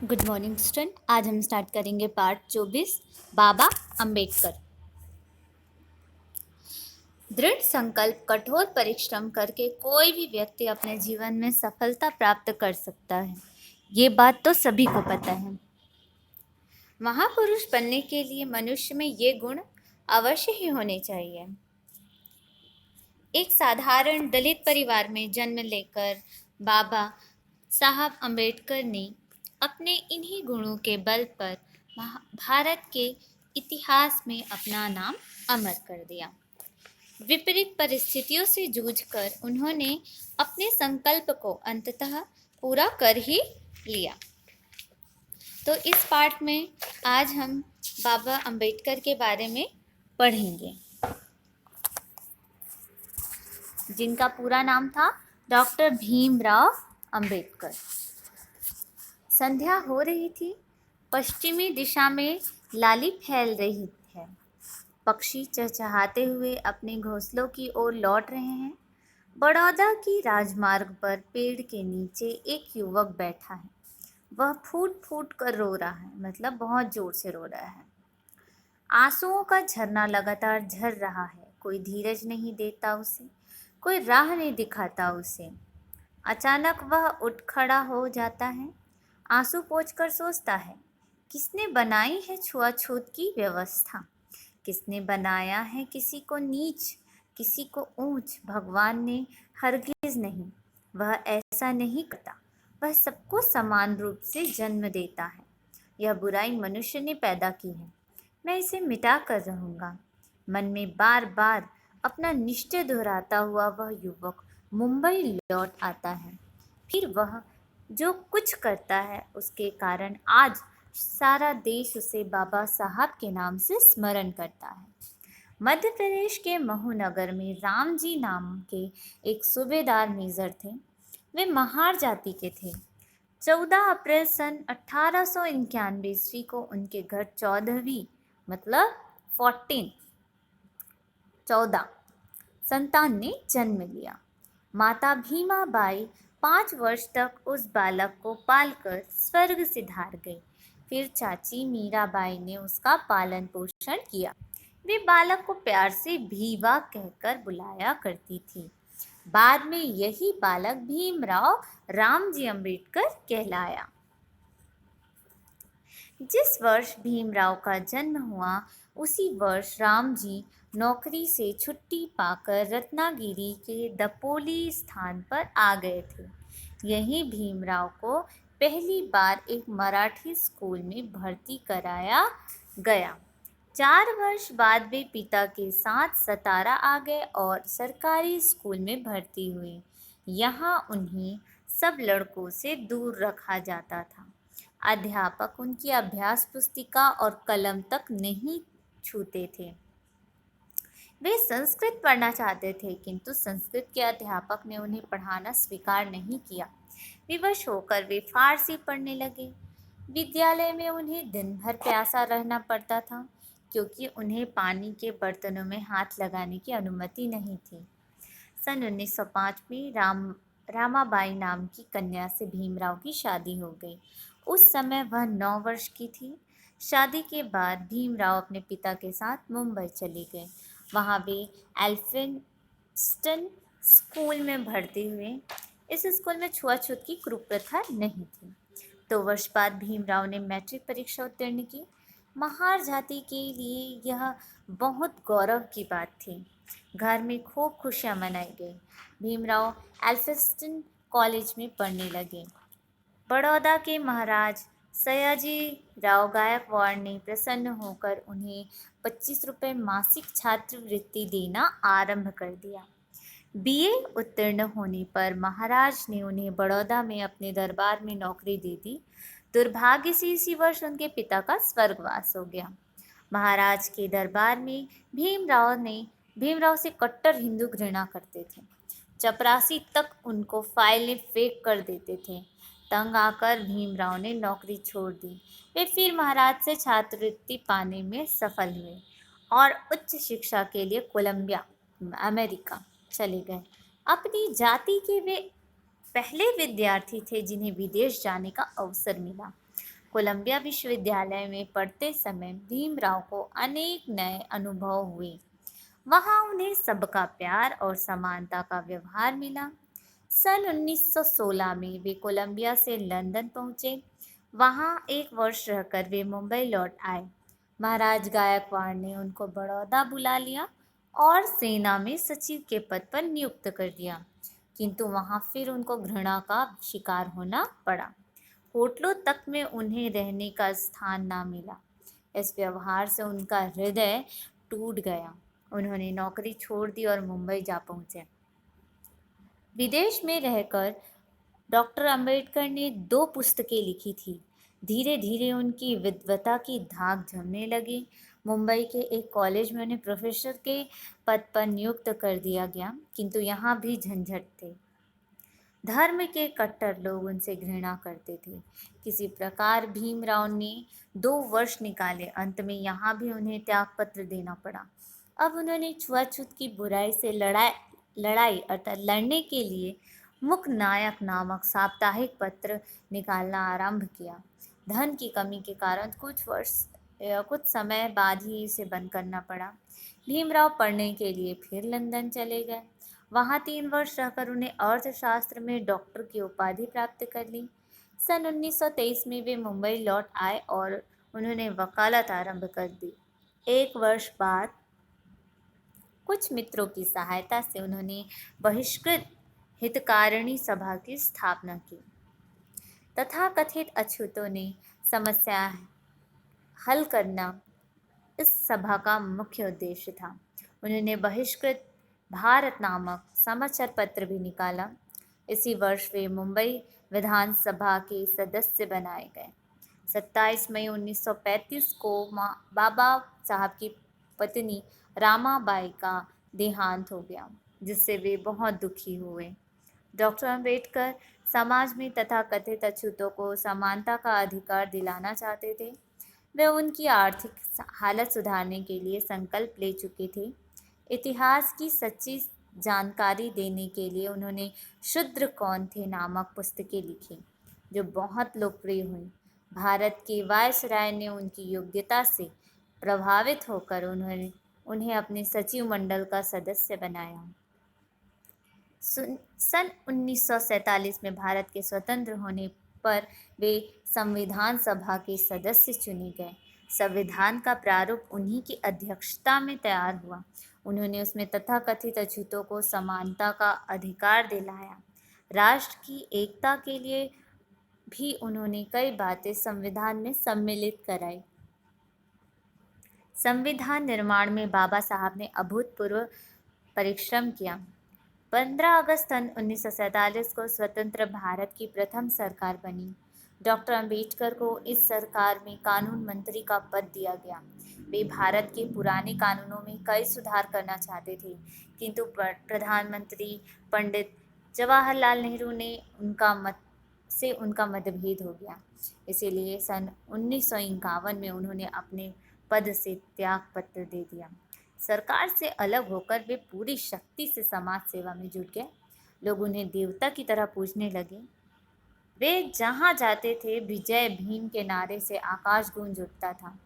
Good morning student. आज हम start करेंगे पार्ट 24 बाबा अंबेडकर। दृढ़ संकल्प कठोर परिश्रम करके कोई भी व्यक्ति अपने जीवन में सफलता प्राप्त कर सकता है। ये बात तो सभी को पता है। महापुरुष बनने के लिए मनुष्य में ये गुण अवश्य ही होने चाहिए। एक साधारण दलित परिवार में जन्म लेकर बाबा साहब अंबेडकर ने अपने इन्हीं गुणों के बल पर भारत के इतिहास में अपना नाम अमर कर दिया। विपरीत परिस्थितियों से जूझकर उन्होंने अपने संकल्प को अंततः पूरा कर ही लिया। तो इस पार्ट में आज हम बाबा अंबेडकर के बारे में पढ़ेंगे, जिनका पूरा नाम था डॉक्टर भीमराव अंबेडकर। संध्या हो रही थी। पश्चिमी दिशा में लाली फैल रही है। पक्षी चहचहाते हुए अपने घोंसलों की ओर लौट रहे हैं। बड़ौदा की राजमार्ग पर पेड़ के नीचे एक युवक बैठा है। वह फूट फूट कर रो रहा है, मतलब बहुत जोर से रो रहा है। आंसुओं का झरना लगातार झर रहा है। कोई धीरज नहीं देता उसे, कोई राह नहीं दिखाता उसे। अचानक वह उठ खड़ा हो जाता है। आंसू पोंछकर सोचता है, किसने बनाई है छुआछूत की व्यवस्था? किसने बनाया है किसी को नीच, किसी को ऊंच? भगवान ने हरगिज नहीं। वह ऐसा नहीं करता। वह सबको समान रूप से जन्म देता है। यह बुराई मनुष्य ने पैदा की है। मैं इसे मिटा कर रहूँगा। मन में बार बार अपना निश्चय दोहराता हुआ वह युवक मुंबई लौट आता है। फिर वह जो कुछ करता है उसके कारण आज सारा देश उसे बाबा साहब के नाम से स्मरण करता है। मध्य प्रदेश के महू नगर में रामजी नाम के एक सूबेदार मेजर थे। वे महार जाति के थे। 14 अप्रैल सन 1891 ईस्वी को उनके घर 14वीं मतलब 14 संतान ने जन्म लिया। माता भीमाबाई 5 वर्ष तक उस बालक को पालकर स्वर्ग सिधार गई। फिर चाची मीराबाई ने उसका पालन पोषण किया। वे बालक को प्यार से भीवा कहकर बुलाया करती थी। बाद में यही बालक भीमराव रामजी अंबेडकर कहलाया। जिस वर्ष भीमराव का जन्म हुआ उसी वर्ष रामजी नौकरी से छुट्टी पाकर रत्नागिरी के दपोली स्थान पर आ गए थे। यहीं भीमराव को पहली बार एक मराठी स्कूल में भर्ती कराया गया। 4 वर्ष बाद वे पिता के साथ सतारा आ गए और सरकारी स्कूल में भर्ती हुए। यहाँ उन्हें सब लड़कों से दूर रखा जाता था। अध्यापक उनकी अभ्यास पुस्तिका और कलम तक नहीं छूते थे। वे संस्कृत पढ़ना चाहते थे, किंतु संस्कृत के अध्यापक ने उन्हें पढ़ाना स्वीकार नहीं किया। विवश होकर वे फारसी पढ़ने लगे। विद्यालय में उन्हें दिन भर प्यासा रहना पड़ता था, क्योंकि उन्हें पानी के बर्तनों में हाथ लगाने की अनुमति नहीं थी। सन 1905 में रामाबाई नाम की कन्या से भीमराव की शादी हो गई। उस समय वह 9 वर्ष की थी। शादी के बाद भीमराव अपने पिता के साथ मुंबई चले गए। वहाँ वे एल्फिंस्टन स्कूल में भर्ती हुए। इस स्कूल में छुआछूत की कुप्रथा नहीं थी। 2 वर्ष बाद भीमराव ने मैट्रिक परीक्षा उत्तीर्ण की। महार जाति के लिए यह बहुत गौरव की बात थी। घर में खूब खुशियाँ मनाई गई। भीमराव एल्फिंस्टन कॉलेज में पढ़ने लगे। बड़ौदा के महाराज सयाजी राव गायकवाड़ ने प्रसन्न होकर उन्हें 25 रुपये मासिक छात्रवृत्ति देना आरंभ कर दिया। बीए उत्तीर्ण होने पर महाराज ने उन्हें बड़ौदा में अपने दरबार में नौकरी दे दी। दुर्भाग्य से इसी वर्ष उनके पिता का स्वर्गवास हो गया। महाराज के दरबार में भीमराव से कट्टर हिंदू घृणा करते थे। चपरासी तक उनको फाइलें फेंक कर देते थे। तंग आकर भीमराव ने नौकरी छोड़ दी। वे फिर महाराज से छात्रवृत्ति पाने में सफल हुए और उच्च शिक्षा के लिए कोलंबिया अमेरिका चले गए। अपनी जाति के वे पहले विद्यार्थी थे जिन्हें विदेश जाने का अवसर मिला। कोलंबिया विश्वविद्यालय में पढ़ते समय भीमराव को अनेक नए अनुभव हुए। वहाँ उन्हें सबका प्यार और समानता का व्यवहार मिला। सन 1916 में वे कोलंबिया से लंदन पहुँचे। वहाँ एक वर्ष रहकर वे मुंबई लौट आए। महाराज गायकवाड़ ने उनको बड़ौदा बुला लिया और सेना में सचिव के पद पर नियुक्त कर दिया, किंतु वहाँ फिर उनको घृणा का शिकार होना पड़ा। होटलों तक में उन्हें रहने का स्थान ना मिला। इस व्यवहार से उनका हृदय टूट गया। उन्होंने नौकरी छोड़ दी और मुंबई जा पहुँचे। विदेश में रहकर डॉक्टर अंबेडकर ने 2 पुस्तकें लिखी थी। धीरे धीरे उनकी विद्वता की धाक जमने लगी। मुंबई के एक कॉलेज में उन्हें प्रोफेसर के पद पर नियुक्त कर दिया गया, किंतु यहाँ भी झंझट थे। धर्म के कट्टर लोग उनसे घृणा करते थे। किसी प्रकार भीमराव ने 2 वर्ष निकाले। अंत में यहाँ भी उन्हें त्यागपत्र देना पड़ा। अब उन्होंने छुआछूत की बुराई से लड़ाई अर्थात लड़ने के लिए मुकनायक नामक साप्ताहिक पत्र निकालना आरंभ किया। धन की कमी के कारण कुछ समय बाद ही इसे बंद करना पड़ा। भीमराव पढ़ने के लिए फिर लंदन चले गए। वहाँ 3 वर्ष रहकर उन्हें अर्थशास्त्र में डॉक्टर की उपाधि प्राप्त कर ली। सन 1923 में वे मुंबई लौट आए और उन्होंने वकालत आरंभ कर दी। 1 वर्ष बाद कुछ मित्रों की सहायता से उन्होंने बहिष्कृत हितकारिणी सभा की स्थापना की। तथाकथित अछूतों ने समस्या हल करना इस सभा का मुख्य उद्देश्य था। उन्होंने बहिष्कृत भारत नामक समाचार पत्र भी निकाला। इसी वर्ष वे मुंबई विधानसभा के सदस्य बनाए गए। 27 मई 1935 को बाबा साहब की पत्नी रामाबाई का देहांत हो गया, जिससे वे बहुत दुखी हुए। डॉक्टर अंबेडकर समाज में तथाकथित अछूतों को समानता का अधिकार दिलाना चाहते थे। वे उनकी आर्थिक हालत सुधारने के लिए संकल्प ले चुके थे। इतिहास की सच्ची जानकारी देने के लिए उन्होंने शूद्र कौन थे नामक पुस्तकें लिखी, जो बहुत लोकप्रिय हुई। भारत के वायसराय ने उनकी योग्यता से प्रभावित होकर उन्हें अपने सचिव मंडल का सदस्य बनाया। सन 1947 में भारत के स्वतंत्र होने पर वे संविधान सभा के सदस्य चुने गए। संविधान का प्रारूप उन्हीं की अध्यक्षता में तैयार हुआ। उन्होंने उसमें तथाकथित अछूतों को समानता का अधिकार दिलाया। राष्ट्र की एकता के लिए भी उन्होंने कई बातें संविधान में सम्मिलित कराई। संविधान निर्माण में बाबा साहब ने अभूतपूर्व परिश्रम किया। 15 अगस्त सन 1947 को स्वतंत्र भारत की प्रथम सरकार बनी। डॉक्टर अंबेडकर को इस सरकार में कानून मंत्री का पद दिया गया। वे भारत के पुराने कानूनों में कई सुधार करना चाहते थे, किंतु प्रधानमंत्री पंडित जवाहरलाल नेहरू ने उनका मतभेद हो गया। इसीलिए सन 1951 में उन्होंने अपने पद से त्यागपत्र दे दिया। सरकार से अलग होकर वे पूरी शक्ति से समाज सेवा में जुट गए। लोग उन्हें देवता की तरह पूजने लगे। वे जहाँ जाते थे विजय भीम के नारे से आकाश गूंज उठता था।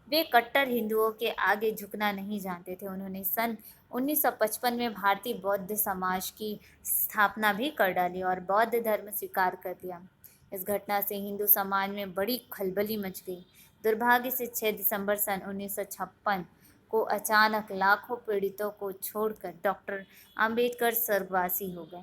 वे कट्टर हिंदुओं के आगे झुकना नहीं जानते थे। उन्होंने सन 1955 में भारतीय बौद्ध समाज की स्थापना भी कर डाली और बौद्ध धर्म स्वीकार कर लिया। इस घटना से हिंदू समाज में बड़ी खलबली मच गई। दुर्भाग्य से 6 दिसंबर सन 1956 को अचानक लाखों पीड़ितों को छोड़कर डॉक्टर अंबेडकर स्वर्गवासी हो गए।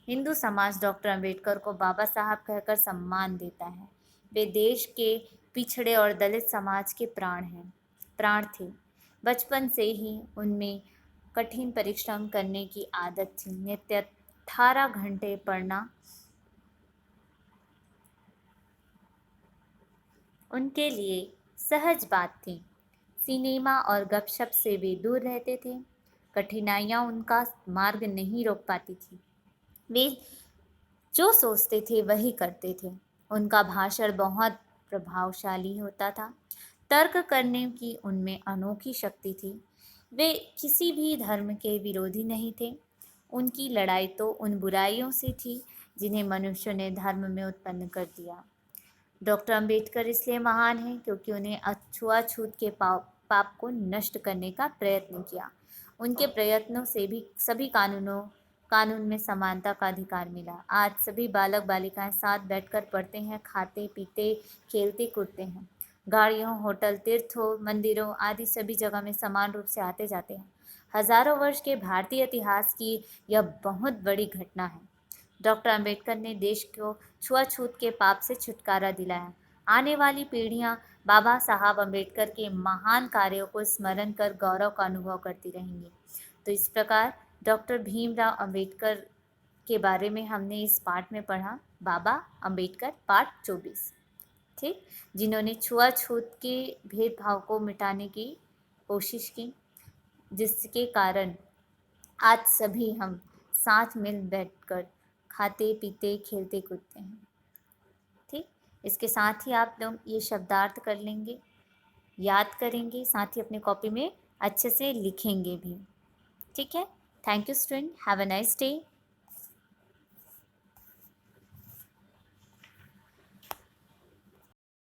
हिंदू समाज डॉक्टर अंबेडकर को बाबा साहब कहकर सम्मान देता है। वे देश के पिछड़े और दलित समाज के प्राण थे। बचपन से ही उनमें कठिन परिश्रम करने की आदत थी। नित्य 18 घंटे पढ़ना उनके लिए सहज बात थी। सिनेमा और गपशप से वे दूर रहते थे। कठिनाइयाँ उनका मार्ग नहीं रोक पाती थी। वे जो सोचते थे वही करते थे। उनका भाषण बहुत प्रभावशाली होता था। तर्क करने की उनमें अनोखी शक्ति थी। वे किसी भी धर्म के विरोधी नहीं थे। उनकी लड़ाई तो उन बुराइयों से थी जिन्हें मनुष्य ने धर्म में उत्पन्न कर दिया। डॉक्टर अंबेडकर इसलिए महान हैं क्योंकि उन्हें छुआछूत के पाप को नष्ट करने का प्रयत्न किया। उनके प्रयत्नों से भी सभी कानून में समानता का अधिकार मिला। आज सभी बालक बालिकाएं साथ बैठकर पढ़ते हैं, खाते पीते, खेलते कूदते हैं। गाड़ियों, होटल, तीर्थों, मंदिरों आदि सभी जगह में समान रूप से आते जाते हैं। हजारों वर्ष के भारतीय इतिहास की यह बहुत बड़ी घटना है। डॉक्टर अंबेडकर ने देश को छुआछूत के पाप से छुटकारा दिलाया। आने वाली पीढ़ियां बाबा साहब अंबेडकर के महान कार्यों को स्मरण कर गौरव का अनुभव करती रहेंगी। तो इस प्रकार डॉक्टर भीमराव अंबेडकर के बारे में हमने इस पाठ में पढ़ा, बाबा अंबेडकर पाठ 24, ठीक, जिन्होंने छुआछूत के भेदभाव को मिटाने की कोशिश की, जिसके कारण आज सभी हम साथ मिल बैठकर खाते पीते खेलते कूदते हैं। ठीक, इसके साथ ही आप लोग ये शब्दार्थ कर लेंगे, याद करेंगे, साथ ही अपनी कॉपी में अच्छे से लिखेंगे भी। ठीक है। Thank you student, have a nice day.